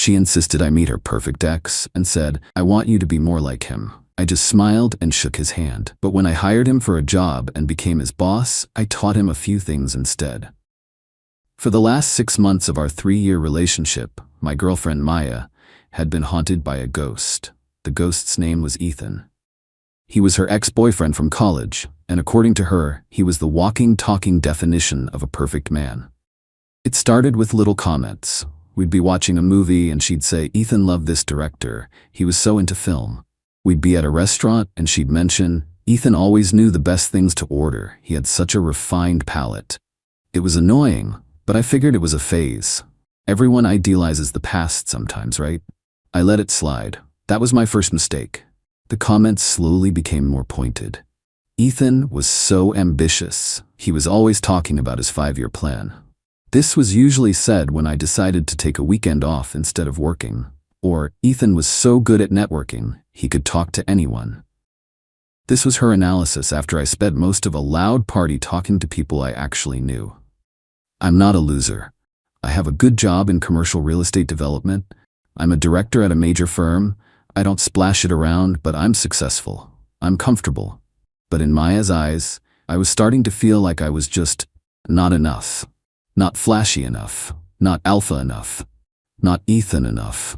She insisted I meet her perfect ex and said, "I want you to be more like him." I just smiled and shook his hand. But when I hired him for a job and became his boss, I taught him a few things instead. For the last 6 months of our 3-year relationship, my girlfriend Maya had been haunted by a ghost. The ghost's name was Ethan. He was her ex-boyfriend from college, and according to her, he was the walking, talking definition of a perfect man. It started with little comments. We'd be watching a movie and she'd say, "Ethan loved this director. He was so into film." We'd be at a restaurant and she'd mention, "Ethan always knew the best things to order. He had such a refined palate." It was annoying, but I figured it was a phase. Everyone idealizes the past sometimes, right? I let it slide. That was my first mistake. The comments slowly became more pointed. Ethan was so ambitious. He was always talking about his 5-year plan. This was usually said when I decided to take a weekend off instead of working. Or, Ethan was so good at networking, he could talk to anyone. This was her analysis after I spent most of a loud party talking to people I actually knew. I'm not a loser. I have a good job in commercial real estate development. I'm a director at a major firm. I don't splash it around, but I'm successful. I'm comfortable. But in Maya's eyes, I was starting to feel like I was just not enough. Not flashy enough. Not alpha enough. Not Ethan enough.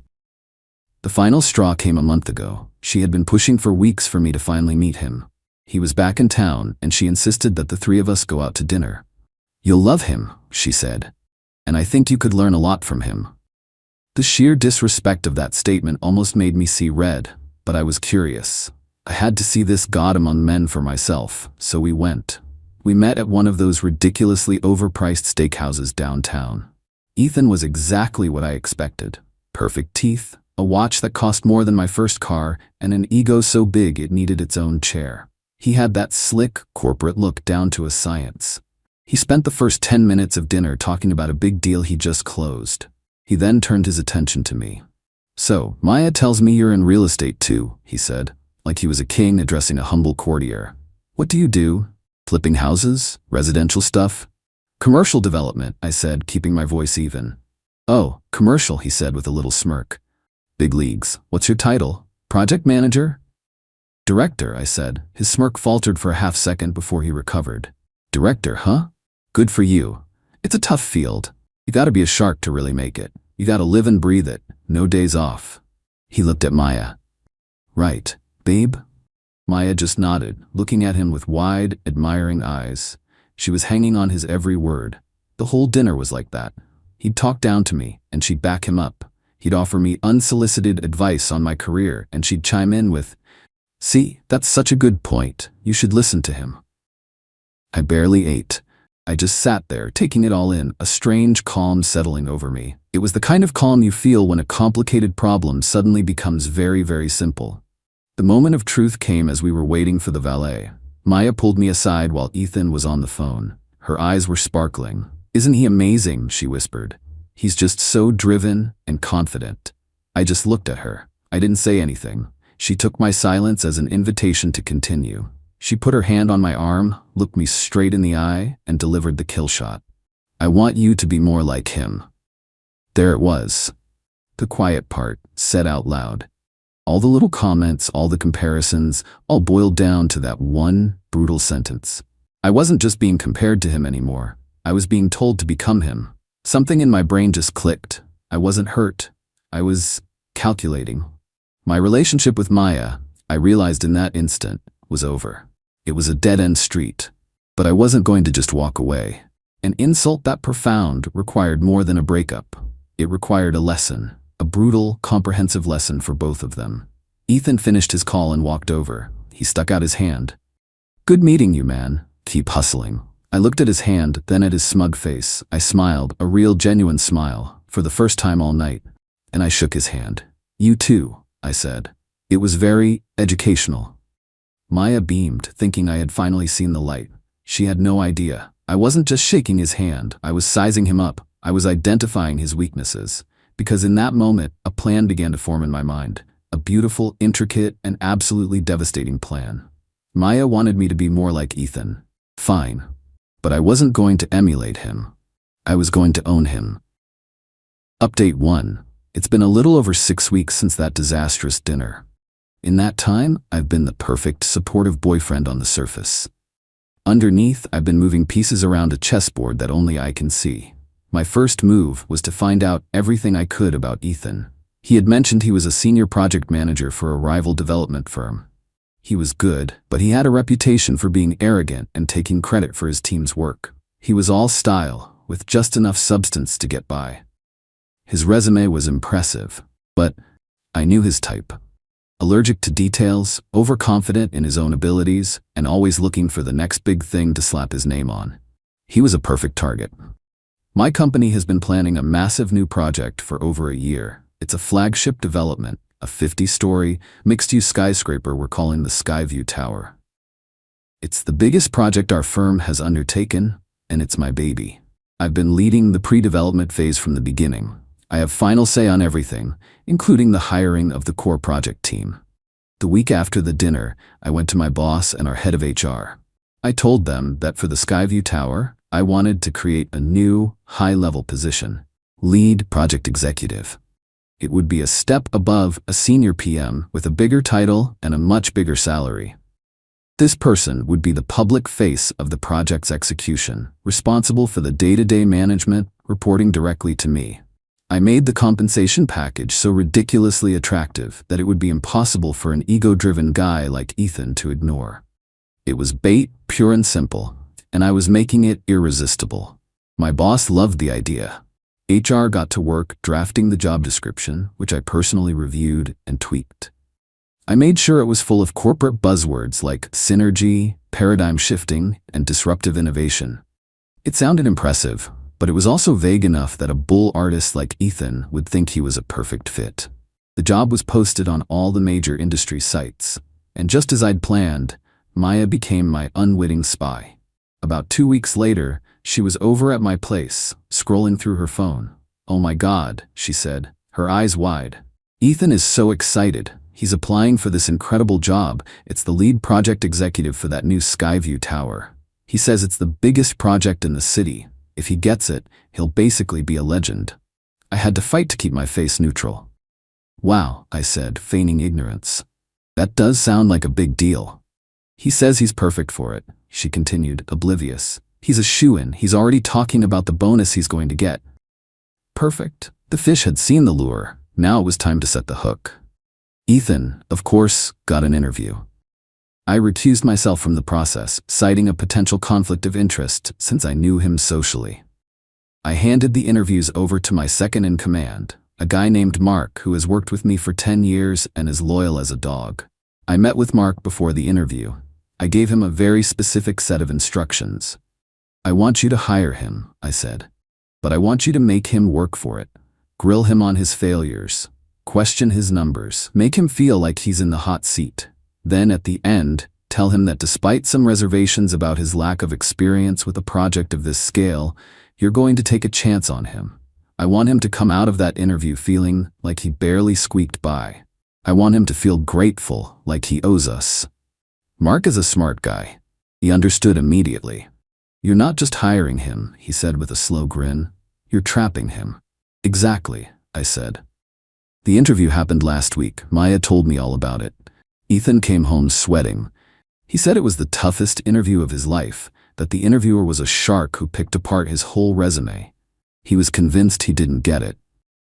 The final straw came a month ago. She had been pushing for weeks for me to finally meet him. He was back in town, and she insisted that the 3 of us go out to dinner. "You'll love him," she said. "And I think you could learn a lot from him." The sheer disrespect of that statement almost made me see red, but I was curious. I had to see this god among men for myself, so we went. We met at one of those ridiculously overpriced steakhouses downtown. Ethan was exactly what I expected. Perfect teeth, a watch that cost more than my first car, and an ego so big it needed its own chair. He had that slick, corporate look down to a science. He spent the first 10 minutes of dinner talking about a big deal he just closed. He then turned his attention to me. "So, Maya tells me you're in real estate too," he said, like he was a king addressing a humble courtier. "What do you do? Flipping houses? Residential stuff?" "Commercial development," I said, keeping my voice even. "Oh, commercial," he said with a little smirk. "Big leagues. What's your title? Project manager?" "Director," I said. His smirk faltered for a half-second before he recovered. "Director, huh? Good for you. It's a tough field. You gotta be a shark to really make it. You gotta live and breathe it. No days off." He looked at Maya. "Right, babe?" Maya just nodded, looking at him with wide, admiring eyes. She was hanging on his every word. The whole dinner was like that. He'd talk down to me, and she'd back him up. He'd offer me unsolicited advice on my career, and she'd chime in with, "See, that's such a good point. You should listen to him." I barely ate. I just sat there, taking it all in, a strange calm settling over me. It was the kind of calm you feel when a complicated problem suddenly becomes very, very simple. The moment of truth came as we were waiting for the valet. Maya pulled me aside while Ethan was on the phone. Her eyes were sparkling. "Isn't he amazing?" she whispered. "He's just so driven and confident." I just looked at her. I didn't say anything. She took my silence as an invitation to continue. She put her hand on my arm, looked me straight in the eye, and delivered the kill shot. "I want you to be more like him." There it was. The quiet part, said out loud. All the little comments, all the comparisons, all boiled down to that one brutal sentence. I wasn't just being compared to him anymore. I was being told to become him. Something in my brain just clicked. I wasn't hurt. I was calculating. My relationship with Maya, I realized in that instant, was over. It was a dead-end street. But I wasn't going to just walk away. An insult that profound required more than a breakup. It required a lesson. A brutal, comprehensive lesson for both of them. Ethan finished his call and walked over. He stuck out his hand. "Good meeting you, man. Keep hustling." I looked at his hand, then at his smug face. I smiled, a real, genuine smile, for the first time all night. And I shook his hand. "You too," I said. It was very educational. Maya beamed, thinking I had finally seen the light. She had no idea. I wasn't just shaking his hand. I was sizing him up. I was identifying his weaknesses. Because in that moment, a plan began to form in my mind. A beautiful, intricate, and absolutely devastating plan. Maya wanted me to be more like Ethan. Fine. But I wasn't going to emulate him. I was going to own him. Update 1. It's been a little over 6 weeks since that disastrous dinner. In that time, I've been the perfect, supportive boyfriend on the surface. Underneath, I've been moving pieces around a chessboard that only I can see. My first move was to find out everything I could about Ethan. He had mentioned he was a senior project manager for a rival development firm. He was good, but he had a reputation for being arrogant and taking credit for his team's work. He was all style, with just enough substance to get by. His resume was impressive, but I knew his type. Allergic to details, overconfident in his own abilities, and always looking for the next big thing to slap his name on. He was a perfect target. My company has been planning a massive new project for over a year. It's a flagship development, a 50-story, mixed-use skyscraper we're calling the Skyview Tower. It's the biggest project our firm has undertaken, and it's my baby. I've been leading the pre-development phase from the beginning. I have final say on everything, including the hiring of the core project team. The week after the dinner, I went to my boss and our head of HR. I told them that for the Skyview Tower, I wanted to create a new, high-level position, lead project executive. It would be a step above a senior PM with a bigger title and a much bigger salary. This person would be the public face of the project's execution, responsible for the day-to-day management, reporting directly to me. I made the compensation package so ridiculously attractive that it would be impossible for an ego-driven guy like Ethan to ignore. It was bait, pure and simple, and I was making it irresistible. My boss loved the idea. HR got to work drafting the job description, which I personally reviewed and tweaked. I made sure it was full of corporate buzzwords like synergy, paradigm shifting, and disruptive innovation. It sounded impressive, but it was also vague enough that a bull artist like Ethan would think he was a perfect fit. The job was posted on all the major industry sites, and just as I'd planned, Maya became my unwitting spy. About 2 weeks later, she was over at my place, scrolling through her phone. "Oh my God," she said, her eyes wide. "Ethan is so excited. He's applying for this incredible job. It's the lead project executive for that new Skyview Tower. He says it's the biggest project in the city. If he gets it, he'll basically be a legend." I had to fight to keep my face neutral. "Wow," I said, feigning ignorance. "That does sound like a big deal." "He says he's perfect for it," she continued, oblivious. "He's a shoo-in. He's already talking about the bonus he's going to get." Perfect. The fish had seen the lure. Now it was time to set the hook. Ethan, of course, got an interview. I recused myself from the process, citing a potential conflict of interest since I knew him socially. I handed the interviews over to my second-in-command, a guy named Mark who has worked with me for 10 years and is loyal as a dog. I met with Mark before the interview. I gave him a very specific set of instructions. "I want you to hire him," I said. "But I want you to make him work for it. Grill him on his failures. Question his numbers. Make him feel like he's in the hot seat. Then at the end, tell him that despite some reservations about his lack of experience with a project of this scale, you're going to take a chance on him. I want him to come out of that interview feeling like he barely squeaked by. I want him to feel grateful, like he owes us." Mark is a smart guy. He understood immediately. "You're not just hiring him," he said with a slow grin. "You're trapping him." "Exactly," I said. The interview happened last week. Maya told me all about it. Ethan came home sweating. He said it was the toughest interview of his life, that the interviewer was a shark who picked apart his whole resume. He was convinced he didn't get it.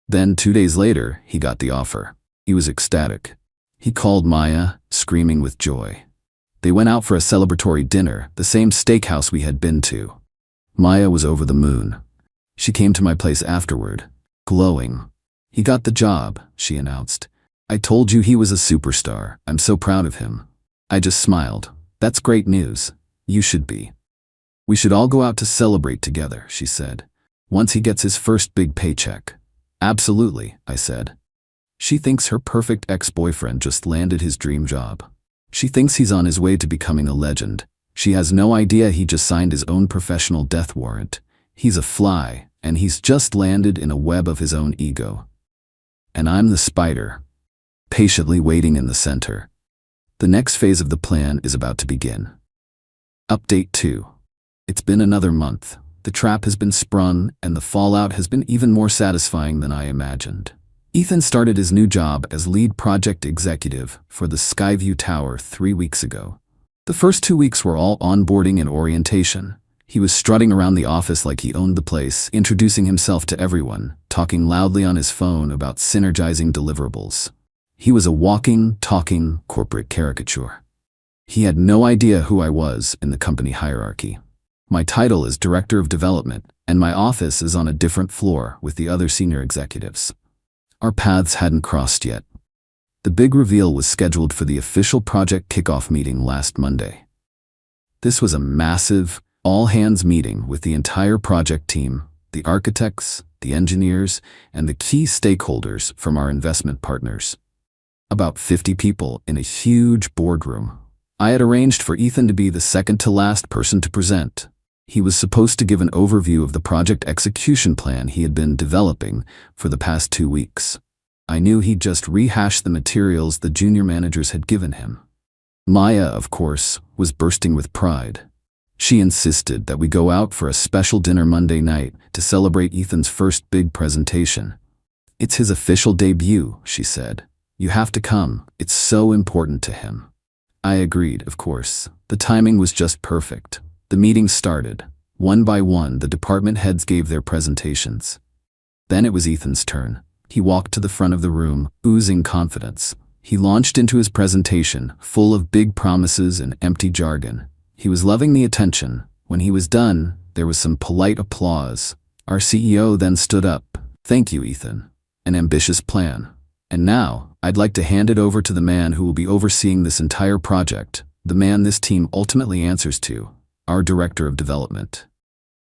Then 2 days later, he got the offer. He was ecstatic. He called Maya, screaming with joy. They went out for a celebratory dinner, the same steakhouse we had been to. Maya was over the moon. She came to my place afterward, glowing. "He got the job," she announced. "I told you he was a superstar. I'm so proud of him." I just smiled. "That's great news. You should be." "We should all go out to celebrate together," she said, "once he gets his first big paycheck." "Absolutely," I said. She thinks her perfect ex-boyfriend just landed his dream job. She thinks he's on his way to becoming a legend. She has no idea he just signed his own professional death warrant. He's a fly, and he's just landed in a web of his own ego. And I'm the spider, patiently waiting in the center. The next phase of the plan is about to begin. Update 2. It's been another month. The trap has been sprung, and the fallout has been even more satisfying than I imagined. Ethan started his new job as lead project executive for the Skyview Tower 3 weeks ago. The first 2 weeks were all onboarding and orientation. He was strutting around the office like he owned the place, introducing himself to everyone, talking loudly on his phone about synergizing deliverables. He was a walking, talking corporate caricature. He had no idea who I was in the company hierarchy. My title is Director of Development, and my office is on a different floor with the other senior executives. Our paths hadn't crossed yet. The big reveal was scheduled for the official project kickoff meeting last Monday. This was a massive, all-hands meeting with the entire project team, the architects, the engineers, and the key stakeholders from our investment partners. About 50 people in a huge boardroom. I had arranged for Ethan to be the second-to-last person to present. He was supposed to give an overview of the project execution plan he had been developing for the past 2 weeks. I knew he'd just rehashed the materials the junior managers had given him. Maya, of course, was bursting with pride. She insisted that we go out for a special dinner Monday night to celebrate Ethan's first big presentation. "It's his official debut," she said. "You have to come. It's so important to him." I agreed, of course. The timing was just perfect. The meeting started. One by one, the department heads gave their presentations. Then it was Ethan's turn. He walked to the front of the room, oozing confidence. He launched into his presentation, full of big promises and empty jargon. He was loving the attention. When he was done, there was some polite applause. Our CEO then stood up. "Thank you, Ethan. An ambitious plan. And now, I'd like to hand it over to the man who will be overseeing this entire project, the man this team ultimately answers to, our Director of Development."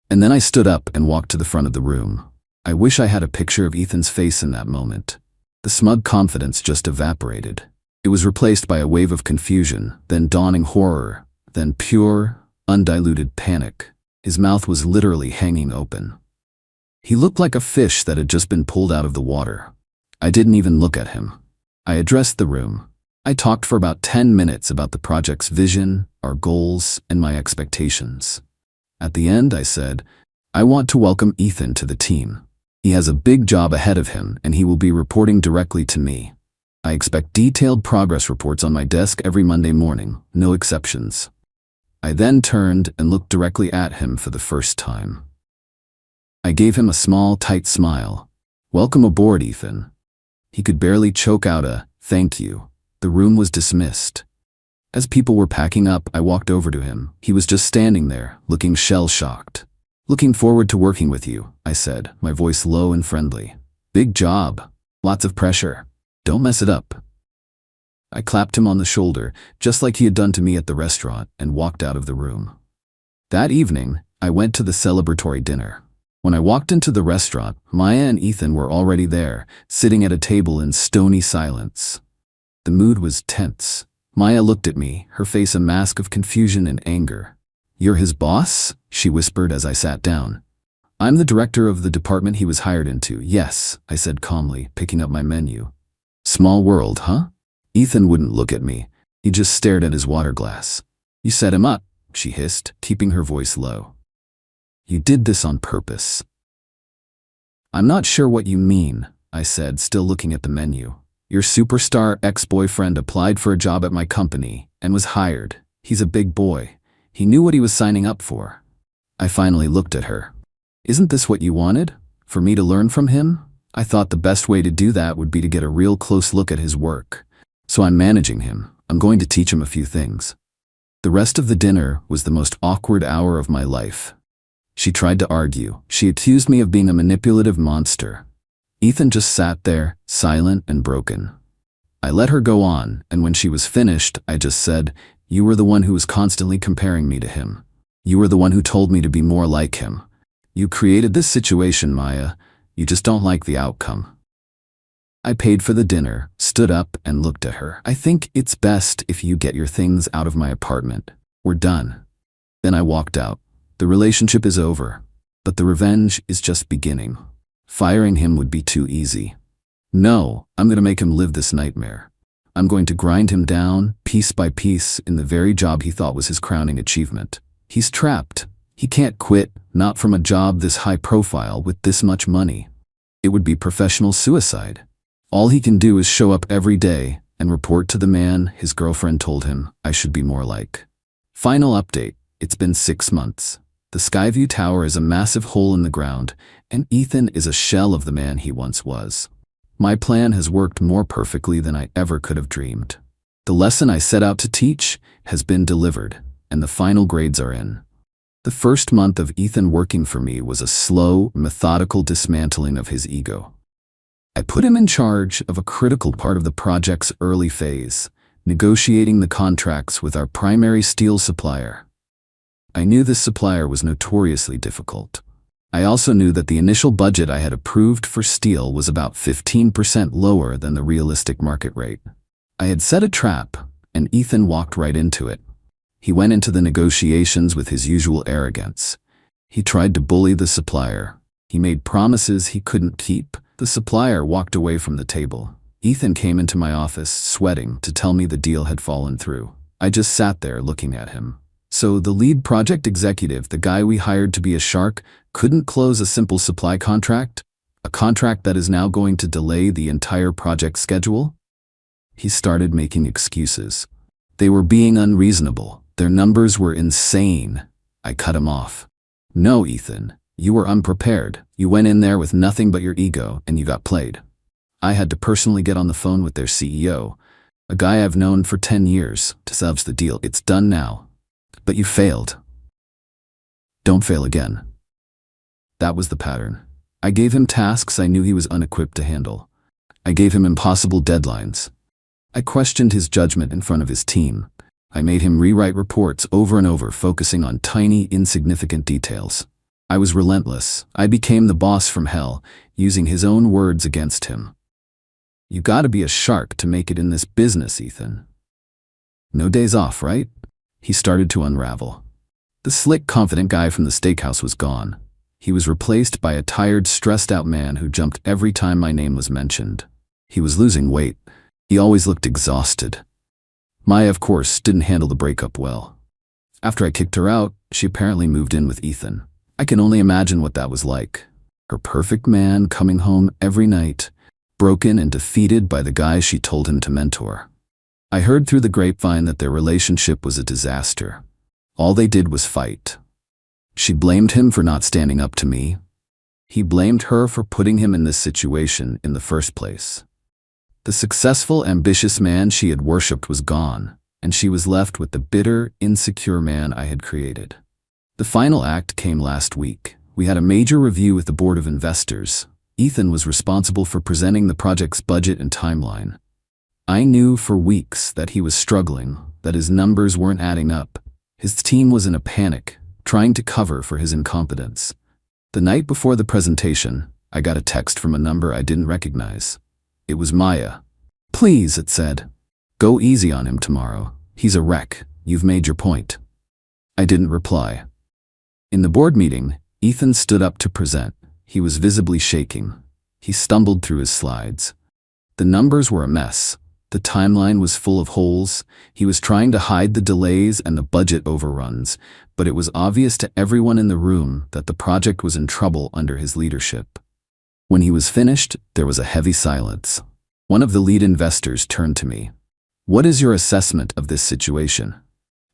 And then I stood up and walked to the front of the room. I wish I had a picture of Ethan's face in that moment. The smug confidence just evaporated. It was replaced by a wave of confusion, then dawning horror, then pure, undiluted panic. His mouth was literally hanging open. He looked like a fish that had just been pulled out of the water. I didn't even look at him. I addressed the room. I talked for about 10 minutes about the project's vision, our goals, and my expectations. At the end, I said, "I want to welcome Ethan to the team. He has a big job ahead of him, and he will be reporting directly to me. I expect detailed progress reports on my desk every Monday morning, no exceptions." I then turned and looked directly at him for the first time. I gave him a small, tight smile. "Welcome aboard, Ethan." He could barely choke out a "thank you." The room was dismissed. As people were packing up, I walked over to him. He was just standing there, looking shell-shocked. "Looking forward to working with you," I said, my voice low and friendly. "Big job. Lots of pressure. Don't mess it up." I clapped him on the shoulder, just like he had done to me at the restaurant, and walked out of the room. That evening, I went to the celebratory dinner. When I walked into the restaurant, Maya and Ethan were already there, sitting at a table in stony silence. The mood was tense. Maya looked at me, her face a mask of confusion and anger. "You're his boss?" she whispered as I sat down. "I'm the director of the department he was hired into, yes," I said calmly, picking up my menu. "Small world, huh?" Ethan wouldn't look at me. He just stared at his water glass. "You set him up," she hissed, keeping her voice low. "You did this on purpose." "I'm not sure what you mean," I said, still looking at the menu. "Your superstar ex-boyfriend applied for a job at my company and was hired. He's a big boy. He knew what he was signing up for." I finally looked at her. "Isn't this what you wanted? For me to learn from him?" I thought the best way to do that would be to get a real close look at his work. "So I'm managing him. I'm going to teach him a few things." The rest of the dinner was the most awkward hour of my life. She tried to argue. She accused me of being a manipulative monster. Ethan just sat there, silent and broken. I let her go on, and when she was finished, I just said, "You were the one who was constantly comparing me to him. You were the one who told me to be more like him. You created this situation, Maya. You just don't like the outcome." I paid for the dinner, stood up, and looked at her. "I think it's best if you get your things out of my apartment. We're done." Then I walked out. The relationship is over, but the revenge is just beginning. Firing him would be too easy. No, I'm going to make him live this nightmare. I'm going to grind him down, piece by piece, in the very job he thought was his crowning achievement. He's trapped. He can't quit, not from a job this high profile with this much money. It would be professional suicide. All he can do is show up every day and report to the man his girlfriend told him I should be more like. Final update. It's been 6 months. The Skyview Tower is a massive hole in the ground, and Ethan is a shell of the man he once was. My plan has worked more perfectly than I ever could have dreamed. The lesson I set out to teach has been delivered, and the final grades are in. The first month of Ethan working for me was a slow, methodical dismantling of his ego. I put him in charge of a critical part of the project's early phase, negotiating the contracts with our primary steel supplier. I knew this supplier was notoriously difficult. I also knew that the initial budget I had approved for steel was about 15% lower than the realistic market rate. I had set a trap, and Ethan walked right into it. He went into the negotiations with his usual arrogance. He tried to bully the supplier. He made promises he couldn't keep. The supplier walked away from the table. Ethan came into my office, sweating, to tell me the deal had fallen through. I just sat there looking at him. So the lead project executive, the guy we hired to be a shark, couldn't close a simple supply contract? A contract that is now going to delay the entire project schedule? He started making excuses. They were being unreasonable. Their numbers were insane. I cut him off. No, Ethan, you were unprepared. You went in there with nothing but your ego, and you got played. I had to personally get on the phone with their CEO, a guy I've known for 10 years, to salvage the deal. It's done now. But you failed. Don't fail again. That was the pattern. I gave him tasks I knew he was unequipped to handle. I gave him impossible deadlines. I questioned his judgment in front of his team. I made him rewrite reports over and over, focusing on tiny, insignificant details. I was relentless. I became the boss from hell, using his own words against him. You gotta be a shark to make it in this business, Ethan. No days off, right? He started to unravel. The slick, confident guy from the steakhouse was gone. He was replaced by a tired, stressed-out man who jumped every time my name was mentioned. He was losing weight. He always looked exhausted. Maya, of course, didn't handle the breakup well. After I kicked her out, she apparently moved in with Ethan. I can only imagine what that was like. Her perfect man coming home every night, broken and defeated by the guy she told him to mentor. I heard through the grapevine that their relationship was a disaster. All they did was fight. She blamed him for not standing up to me. He blamed her for putting him in this situation in the first place. The successful, ambitious man she had worshipped was gone, and she was left with the bitter, insecure man I had created. The final act came last week. We had a major review with the board of investors. Ethan was responsible for presenting the project's budget and timeline. I knew for weeks that he was struggling, that his numbers weren't adding up. His team was in a panic, trying to cover for his incompetence. The night before the presentation, I got a text from a number I didn't recognize. It was Maya. "Please," it said, "go easy on him tomorrow. He's a wreck. You've made your point." I didn't reply. In the board meeting, Ethan stood up to present. He was visibly shaking. He stumbled through his slides. The numbers were a mess. The timeline was full of holes. He was trying to hide the delays and the budget overruns, but it was obvious to everyone in the room that the project was in trouble under his leadership. When he was finished, there was a heavy silence. One of the lead investors turned to me. "What is your assessment of this situation?"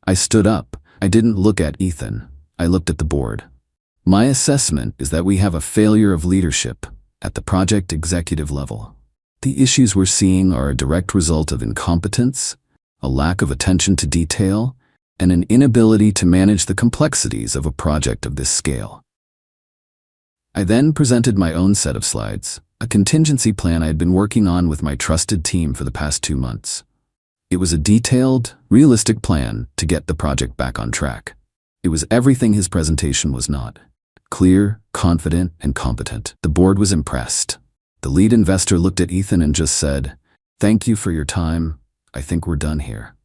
I stood up. I didn't look at Ethan. I looked at the board. My assessment is that we have a failure of leadership at the project executive level. The issues we're seeing are a direct result of incompetence, a lack of attention to detail, and an inability to manage the complexities of a project of this scale. I then presented my own set of slides, a contingency plan I had been working on with my trusted team for the past 2 months. It was a detailed, realistic plan to get the project back on track. It was everything his presentation was not. Clear, confident, and competent. The board was impressed. The lead investor looked at Ethan and just said, "Thank you for your time. I think we're done here."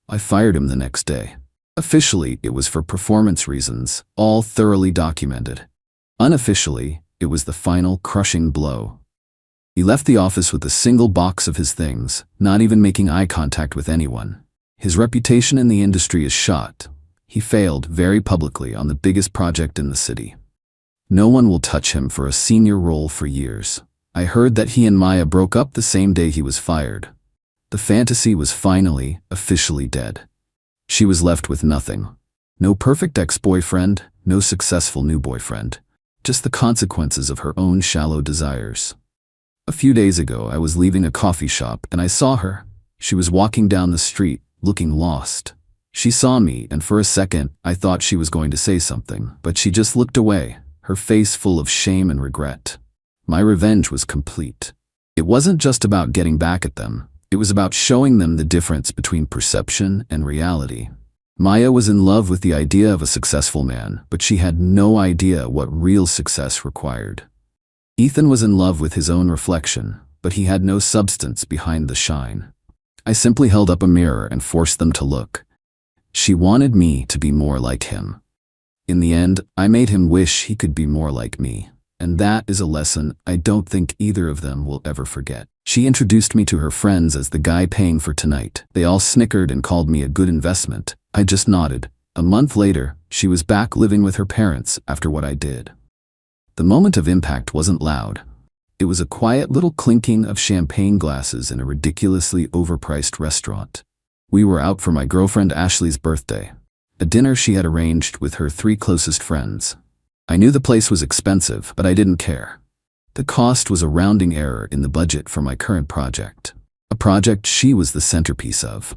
I fired him the next day. Officially, it was for performance reasons, all thoroughly documented. Unofficially, it was the final crushing blow. He left the office with a single box of his things, not even making eye contact with anyone. His reputation in the industry is shot. He failed very publicly on the biggest project in the city. No one will touch him for a senior role for years. I heard that he and Maya broke up the same day he was fired. The fantasy was finally, officially dead. She was left with nothing. No perfect ex-boyfriend, no successful new boyfriend. Just the consequences of her own shallow desires. A few days ago, I was leaving a coffee shop and I saw her. She was walking down the street, looking lost. She saw me, and for a second, I thought she was going to say something, but she just looked away, her face full of shame and regret. My revenge was complete. It wasn't just about getting back at them. It was about showing them the difference between perception and reality. Maya was in love with the idea of a successful man, but she had no idea what real success required. Ethan was in love with his own reflection, but he had no substance behind the shine. I simply held up a mirror and forced them to look. She wanted me to be more like him. In the end, I made him wish he could be more like me. And that is a lesson I don't think either of them will ever forget. She introduced me to her friends as the guy paying for tonight. They all snickered and called me a good investment. I just nodded. A month later, she was back living with her parents after what I did. The moment of impact wasn't loud. It was a quiet little clinking of champagne glasses in a ridiculously overpriced restaurant. We were out for my girlfriend Ashley's birthday, a dinner she had arranged with her 3 closest friends. I knew the place was expensive, but I didn't care. The cost was a rounding error in the budget for my current project, a project she was the centerpiece of.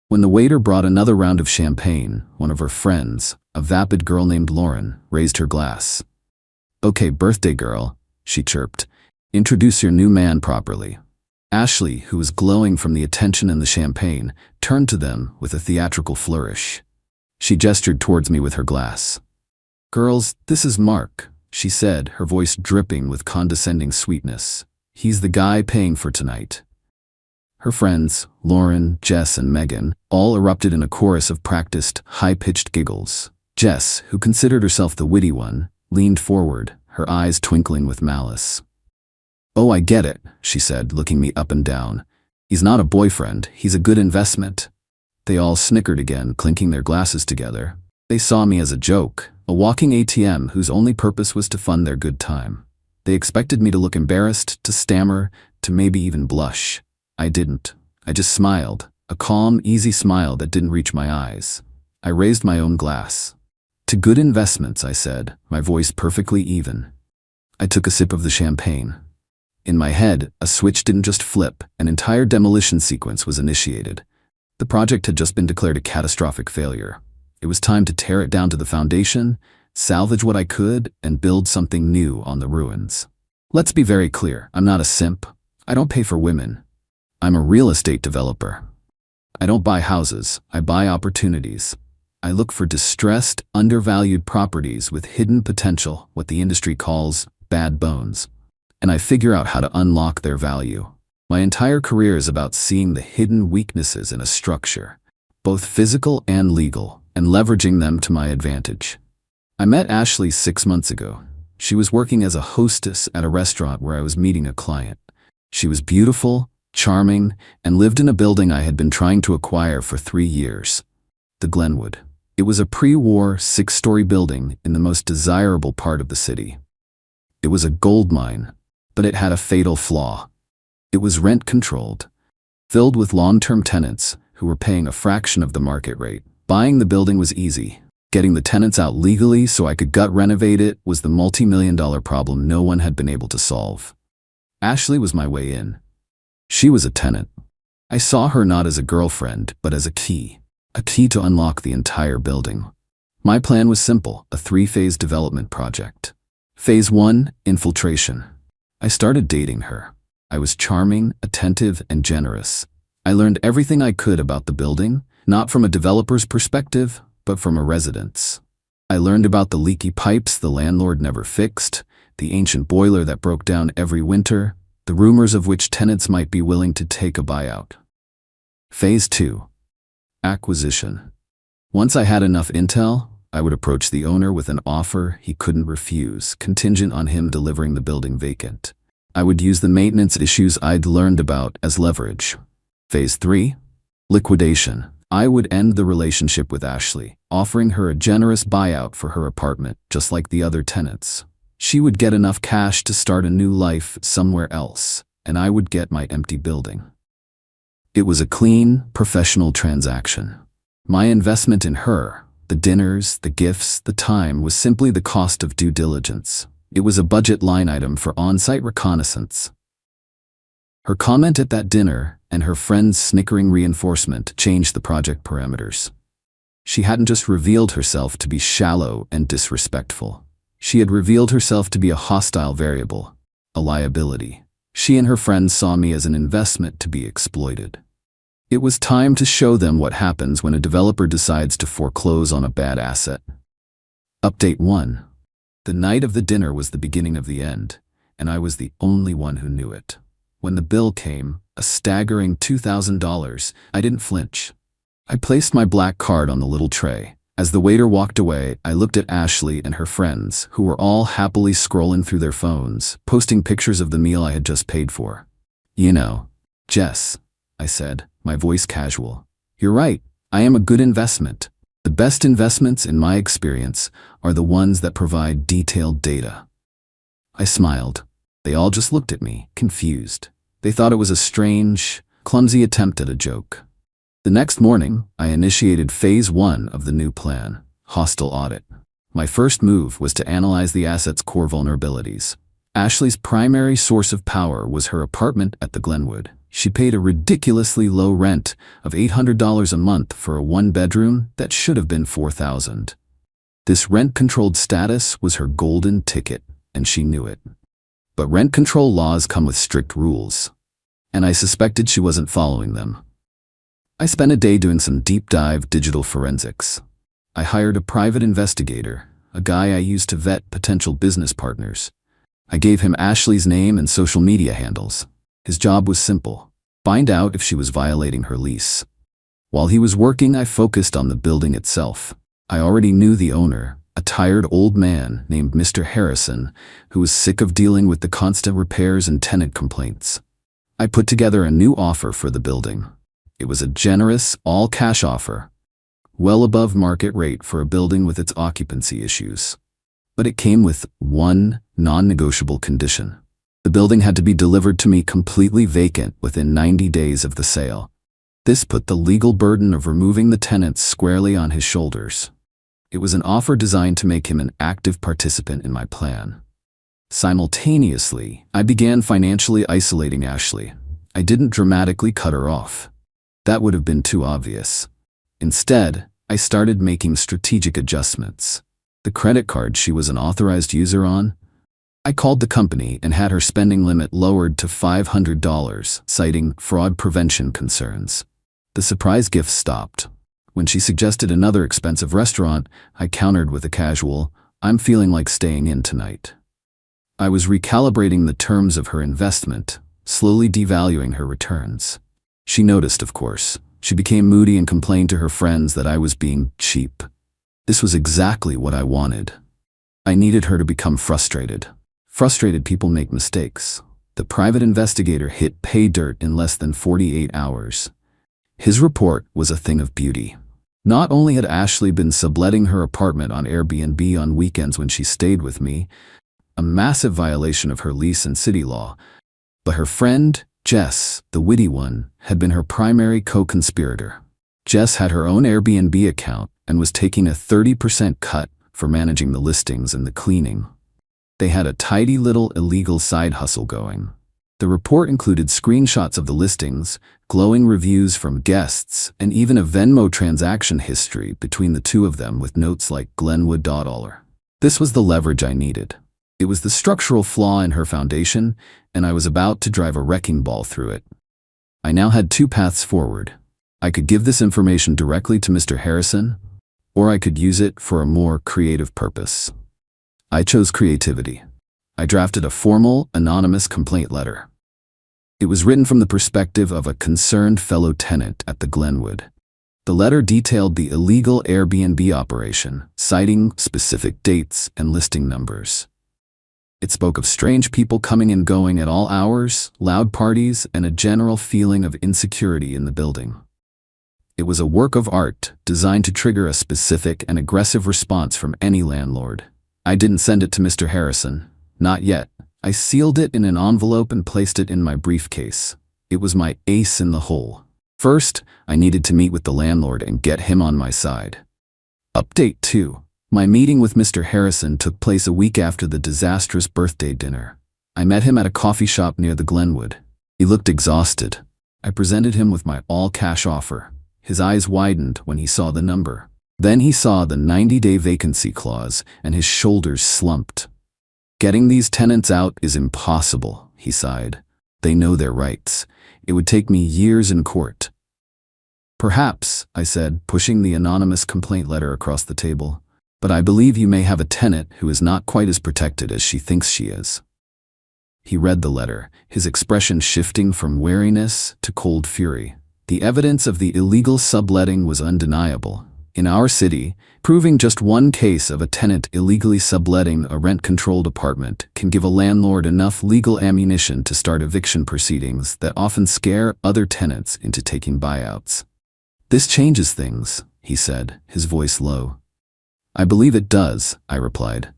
When the waiter brought another round of champagne, one of her friends, a vapid girl named Lauren, raised her glass. "Okay, birthday girl," she chirped. "Introduce your new man properly." Ashley, who was glowing from the attention and the champagne, turned to them with a theatrical flourish. She gestured towards me with her glass. "Girls, this is Mark," she said, her voice dripping with condescending sweetness. "He's the guy paying for tonight." Her friends, Lauren, Jess, and Megan, all erupted in a chorus of practiced, high-pitched giggles. Jess, who considered herself the witty one, leaned forward, her eyes twinkling with malice. "Oh, I get it," she said, looking me up and down. "He's not a boyfriend, he's a good investment." They all snickered again, clinking their glasses together. They saw me as a joke, a walking ATM whose only purpose was to fund their good time. They expected me to look embarrassed, to stammer, to maybe even blush. I didn't. I just smiled, a calm, easy smile that didn't reach my eyes. I raised my own glass. "To good investments," I said, my voice perfectly even. I took a sip of the champagne. In my head, a switch didn't just flip, an entire demolition sequence was initiated. The project had just been declared a catastrophic failure. It was time to tear it down to the foundation, salvage what I could, and build something new on the ruins. Let's be very clear, I'm not a simp. I don't pay for women. I'm a real estate developer. I don't buy houses, I buy opportunities. I look for distressed, undervalued properties with hidden potential, what the industry calls bad bones. And I figure out how to unlock their value. My entire career is about seeing the hidden weaknesses in a structure, both physical and legal, and leveraging them to my advantage. I met Ashley 6 months ago. She was working as a hostess at a restaurant where I was meeting a client. She was beautiful, charming, and lived in a building I had been trying to acquire for 3 years. The Glenwood. It was a pre-war 6-story building in the most desirable part of the city. It was a gold mine, but it had a fatal flaw. It was rent-controlled, filled with long-term tenants who were paying a fraction of the market rate. Buying the building was easy. Getting the tenants out legally so I could gut renovate it was the multi-million-dollar problem no one had been able to solve. Ashley was my way in. She was a tenant. I saw her not as a girlfriend, but as a key to unlock the entire building. My plan was simple, a 3-phase development project. Phase 1, infiltration. I started dating her. I was charming, attentive, and generous. I learned everything I could about the building, not from a developer's perspective, but from a resident's. I learned about the leaky pipes the landlord never fixed, the ancient boiler that broke down every winter, the rumors of which tenants might be willing to take a buyout. Phase 2. Acquisition. Once I had enough intel, I would approach the owner with an offer he couldn't refuse, contingent on him delivering the building vacant. I would use the maintenance issues I'd learned about as leverage. Phase 3. Liquidation. I would end the relationship with Ashley, offering her a generous buyout for her apartment, just like the other tenants. She would get enough cash to start a new life somewhere else, and I would get my empty building. It was a clean, professional transaction. My investment in her, the dinners, the gifts, the time, was simply the cost of due diligence. It was a budget line item for on-site reconnaissance. Her comment at that dinner and her friend's snickering reinforcement changed the project parameters. She hadn't just revealed herself to be shallow and disrespectful. She had revealed herself to be a hostile variable, a liability. She and her friends saw me as an investment to be exploited. It was time to show them what happens when a developer decides to foreclose on a bad asset. Update 1. The night of the dinner was the beginning of the end, and I was the only one who knew it. When the bill came, a staggering $2,000, I didn't flinch. I placed my black card on the little tray. As the waiter walked away, I looked at Ashley and her friends, who were all happily scrolling through their phones, posting pictures of the meal I had just paid for. "You know, Jess," I said, my voice casual. "You're right, I am a good investment. The best investments, in my experience, are the ones that provide detailed data." I smiled. They all just looked at me, confused. They thought it was a strange, clumsy attempt at a joke. The next morning, I initiated phase 1 of the new plan, hostile audit. My first move was to analyze the asset's core vulnerabilities. Ashley's primary source of power was her apartment at the Glenwood. She paid a ridiculously low rent of $800 a month for a one-bedroom that should have been $4,000. This rent-controlled status was her golden ticket, and she knew it. But rent control laws come with strict rules, and I suspected she wasn't following them. I spent a day doing some deep-dive digital forensics. I hired a private investigator, a guy I used to vet potential business partners. I gave him Ashley's name and social media handles. His job was simple: find out if she was violating her lease. While he was working, I focused on the building itself. I already knew the owner, a tired old man named Mr. Harrison, who was sick of dealing with the constant repairs and tenant complaints. I put together a new offer for the building. It was a generous, all-cash offer, well above market rate for a building with its occupancy issues. But it came with one non-negotiable condition. The building had to be delivered to me completely vacant within 90 days of the sale. This put the legal burden of removing the tenants squarely on his shoulders. It was an offer designed to make him an active participant in my plan. Simultaneously, I began financially isolating Ashley. I didn't dramatically cut her off. That would have been too obvious. Instead, I started making strategic adjustments. The credit card she was an authorized user on, I called the company and had her spending limit lowered to $500, citing fraud prevention concerns. The surprise gift stopped. When she suggested another expensive restaurant, I countered with a casual, "I'm feeling like staying in tonight." I was recalibrating the terms of her investment, slowly devaluing her returns. She noticed, of course. She became moody and complained to her friends that I was being cheap. This was exactly what I wanted. I needed her to become frustrated. Frustrated people make mistakes. The private investigator hit pay dirt in less than 48 hours. His report was a thing of beauty. Not only had Ashley been subletting her apartment on Airbnb on weekends when she stayed with me, a massive violation of her lease and city law, but her friend, Jess, the witty one, had been her primary co-conspirator. Jess had her own Airbnb account and was taking a 30% cut for managing the listings and the cleaning. They had a tidy little illegal side hustle going. The report included screenshots of the listings, glowing reviews from guests, and even a Venmo transaction history between the two of them with notes like Glenwood.dollar. This was the leverage I needed. It was the structural flaw in her foundation, and I was about to drive a wrecking ball through it. I now had two paths forward. I could give this information directly to Mr. Harrison, or I could use it for a more creative purpose. I chose creativity. I drafted a formal, anonymous complaint letter. It was written from the perspective of a concerned fellow tenant at the Glenwood. The letter detailed the illegal Airbnb operation, citing specific dates and listing numbers. It spoke of strange people coming and going at all hours, loud parties, and a general feeling of insecurity in the building. It was a work of art designed to trigger a specific and aggressive response from any landlord. I didn't send it to Mr. Harrison. Not yet. I sealed it in an envelope and placed it in my briefcase. It was my ace in the hole. First, I needed to meet with the landlord and get him on my side. Update 2. My meeting with Mr. Harrison took place a week after the disastrous birthday dinner. I met him at a coffee shop near the Glenwood. He looked exhausted. I presented him with my all-cash offer. His eyes widened when he saw the number. Then he saw the 90-day vacancy clause, and his shoulders slumped. Getting these tenants out is impossible, he sighed. They know their rights. It would take me years in court. Perhaps, I said, pushing the anonymous complaint letter across the table. But I believe you may have a tenant who is not quite as protected as she thinks she is. He read the letter, his expression shifting from wariness to cold fury. The evidence of the illegal subletting was undeniable. In our city, proving just one case of a tenant illegally subletting a rent-controlled apartment can give a landlord enough legal ammunition to start eviction proceedings that often scare other tenants into taking buyouts. This changes things, he said, his voice low. I believe it does, I replied.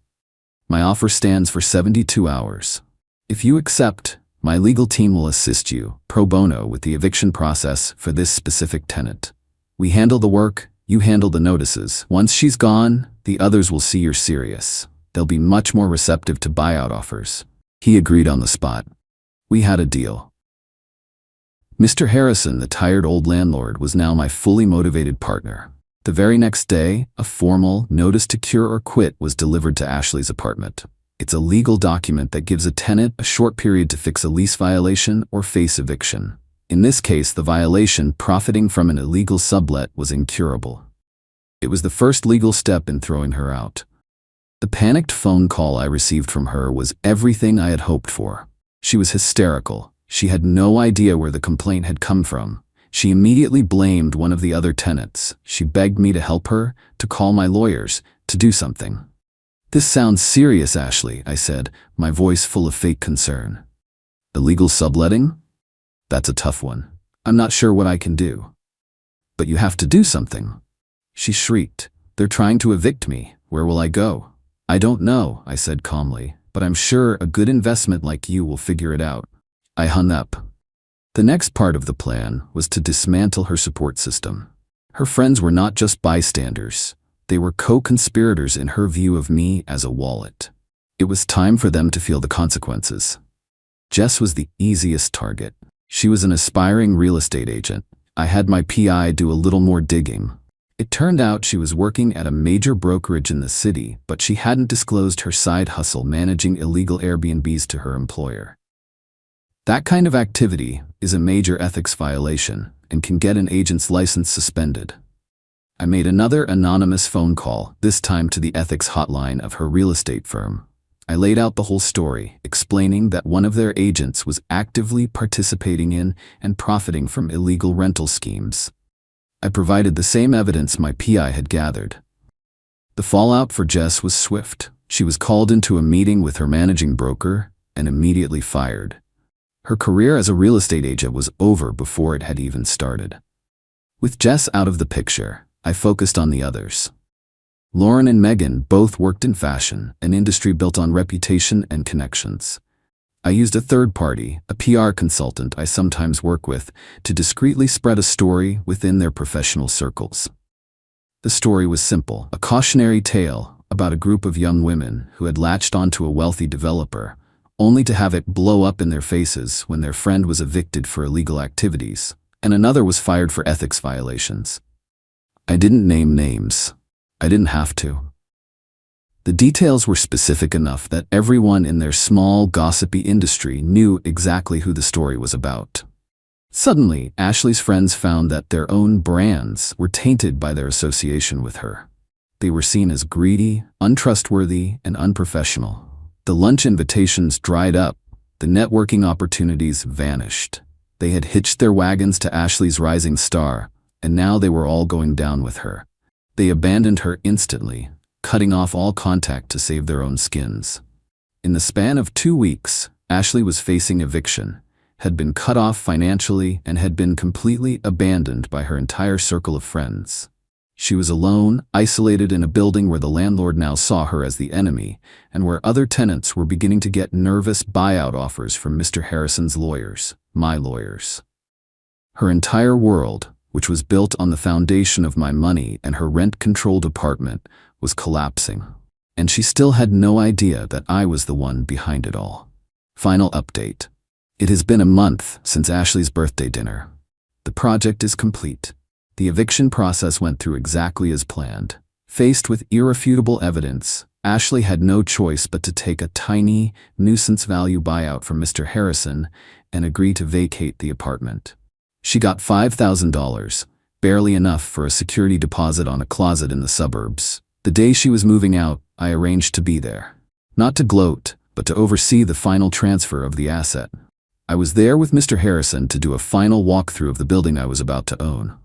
My offer stands for 72 hours. If you accept, my legal team will assist you, pro bono, with the eviction process for this specific tenant. We handle the work, you handle the notices. Once she's gone, the others will see you're serious. They'll be much more receptive to buyout offers. He agreed on the spot. We had a deal. Mr. Harrison, the tired old landlord, was now my fully motivated partner. The very next day, a formal notice to cure or quit was delivered to Ashley's apartment. It's a legal document that gives a tenant a short period to fix a lease violation or face eviction. In this case, the violation, profiting from an illegal sublet, was incurable. It was the first legal step in throwing her out. The panicked phone call I received from her was everything I had hoped for. She was hysterical. She had no idea where the complaint had come from. She immediately blamed one of the other tenants. She begged me to help her, to call my lawyers, to do something. This sounds serious, Ashley, I said, my voice full of fake concern. Illegal subletting? That's a tough one. I'm not sure what I can do. But you have to do something. She shrieked. They're trying to evict me. Where will I go? I don't know, I said calmly, but I'm sure a good investment like you will figure it out. I hung up. The next part of the plan was to dismantle her support system. Her friends were not just bystanders. They were co-conspirators in her view of me as a wallet. It was time for them to feel the consequences. Jess was the easiest target. She was an aspiring real estate agent. I had my PI do a little more digging. It turned out she was working at a major brokerage in the city, but she hadn't disclosed her side hustle managing illegal Airbnbs to her employer. That kind of activity is a major ethics violation and can get an agent's license suspended. I made another anonymous phone call, this time to the ethics hotline of her real estate firm. I laid out the whole story, explaining that one of their agents was actively participating in and profiting from illegal rental schemes. I provided the same evidence my PI had gathered. The fallout for Jess was swift. She was called into a meeting with her managing broker and immediately fired. Her career as a real estate agent was over before it had even started. With Jess out of the picture, I focused on the others. Lauren and Megan both worked in fashion, an industry built on reputation and connections. I used a third party, a PR consultant I sometimes work with, to discreetly spread a story within their professional circles. The story was simple, a cautionary tale about a group of young women who had latched onto a wealthy developer, only to have it blow up in their faces when their friend was evicted for illegal activities, and another was fired for ethics violations. I didn't name names. I didn't have to. The details were specific enough that everyone in their small, gossipy industry knew exactly who the story was about. Suddenly, Ashley's friends found that their own brands were tainted by their association with her. They were seen as greedy, untrustworthy, and unprofessional. The lunch invitations dried up. The networking opportunities vanished. They had hitched their wagons to Ashley's rising star, and now they were all going down with her. They abandoned her instantly, cutting off all contact to save their own skins. In the span of 2 weeks, Ashley was facing eviction, had been cut off financially, and had been completely abandoned by her entire circle of friends. She was alone, isolated in a building where the landlord now saw her as the enemy, and where other tenants were beginning to get nervous buyout offers from Mr. Harrison's lawyers, my lawyers. Her entire world, which was built on the foundation of my money and her rent-controlled apartment, was collapsing. And she still had no idea that I was the one behind it all. Final update. It has been a month since Ashley's birthday dinner. The project is complete. The eviction process went through exactly as planned. Faced with irrefutable evidence, Ashley had no choice but to take a tiny, nuisance value buyout from Mr. Harrison and agree to vacate the apartment. She got $5,000, barely enough for a security deposit on a closet in the suburbs. The day she was moving out, I arranged to be there. Not to gloat, but to oversee the final transfer of the asset. I was there with Mr. Harrison to do a final walkthrough of the building I was about to own.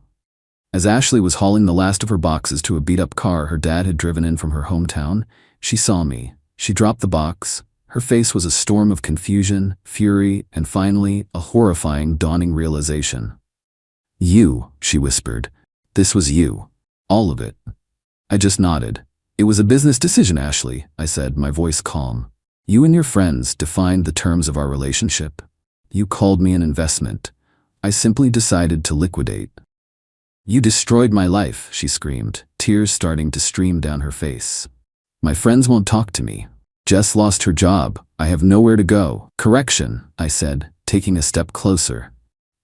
As Ashley was hauling the last of her boxes to a beat-up car her dad had driven in from her hometown, she saw me. She dropped the box. Her face was a storm of confusion, fury, and finally, a horrifying dawning realization. "You," she whispered. "This was you. All of it." I just nodded. "It was a business decision, Ashley," I said, my voice calm. "You and your friends defined the terms of our relationship. You called me an investment. I simply decided to liquidate." "You destroyed my life," she screamed, tears starting to stream down her face. "My friends won't talk to me. Jess lost her job. I have nowhere to go." "Correction," I said, taking a step closer.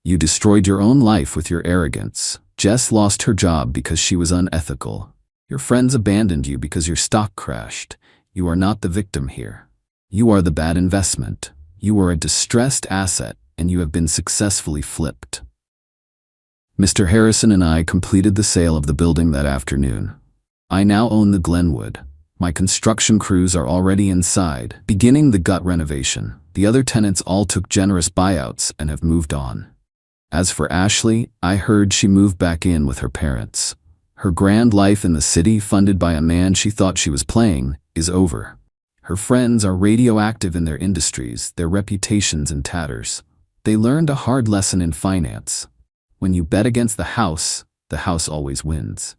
"You destroyed your own life with your arrogance. Jess lost her job because she was unethical. Your friends abandoned you because your stock crashed. You are not the victim here. You are the bad investment. You are a distressed asset, and you have been successfully flipped." Mr. Harrison and I completed the sale of the building that afternoon. I now own the Glenwood. My construction crews are already inside, beginning the gut renovation. The other tenants all took generous buyouts and have moved on. As for Ashley, I heard she moved back in with her parents. Her grand life in the city, funded by a man she thought she was playing, is over. Her friends are radioactive in their industries, their reputations in tatters. They learned a hard lesson in finance. When you bet against the house always wins.